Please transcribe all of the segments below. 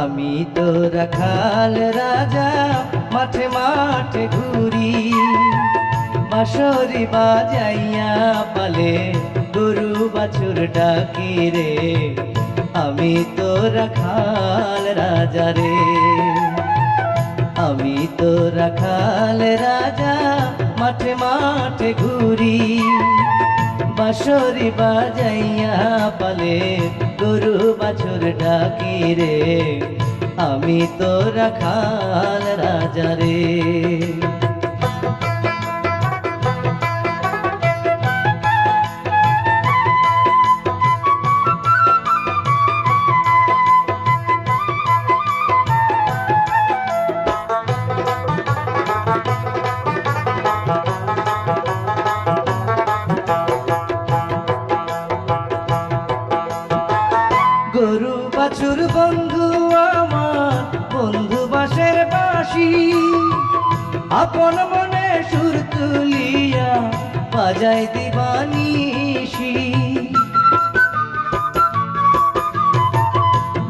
আমি তো রাখাল রাজা, মাঠে মাঠে ঘুরি, বাঁশরি বাজাইয়া পালে গরু বাছুর ডাকি রে। আমি তো রাখাল রাজা রে, আমি তো রাখাল রাজা, মাঠে মাঠে ঘুরি, বাঁশরি বাজাইয়া পালে গরু বাছুর ডাকি রে। আমি তো রাখাল রাজা রে। গরু বাছুর বন্ধু আমার, বন্ধু বাঁশের বাঁশি, আপন মনে সুর তুলিয়া বাজাই দিবানিশি।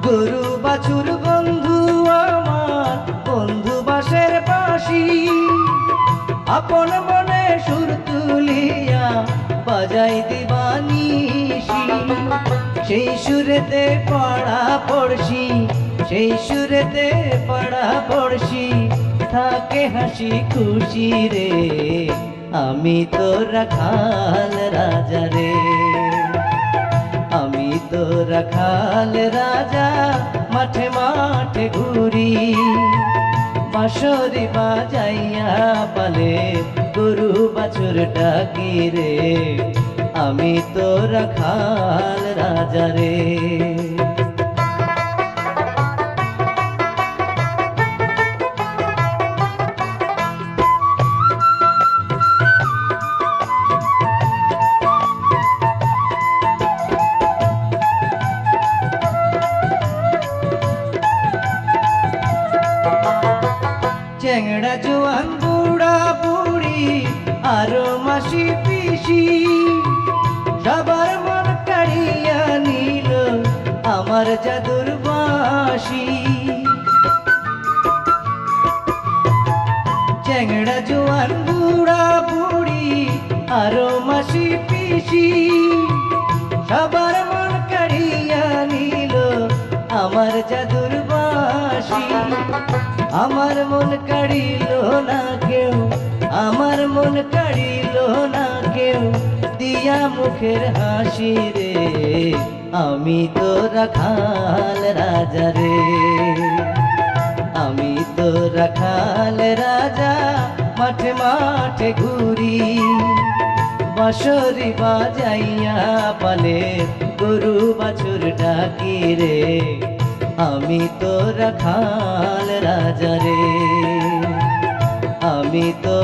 গরু বাছুর বন্ধু আমার, বন্ধু বাঁশের বাঁশি, আপন মনে সুর তুলিয়া বাজাই দিবানিশি। সেই সুরেতে পড়া পড়শি, সেই সুরেতে পড়া পড়শি, থাকে হাসি খুশি রে। আমি তো রাখাল রাজা রে, আমি তো রাখাল রাজা, মাঠে মাঠে ঘুরি, বাঁশরি বাজাইয়া পালে গরু বাছুর ডাকি রে। আমি তো রাখাল রাজা রে। চ্যাংড়া জোয়ান বুড়া বুড়ি আরো মাসি পিসি, সবার মন কাড়িয়া নিল আমার জাদুর বাঁশি। চ্যাংড়া জোয়ান বুড়া বুড়ি আরো মাসি পিসি, সবার মন কাড়িয়া নিল আমার জাদুর বাঁশি। আমার মন কাড়িল না কেউ, আমার মন কাড়িল না কেউ, দিয়া মুখের হাসি রে। আমি তো রাখাল রাজা রে, আমি তো রাখাল রাজা, মাঠে মাঠে ঘুরি, বাঁশরি বাজাইয়া পালে গরু বাছুর ডাকি রে। আমি তো রাখাল রাজা রে, আমি তো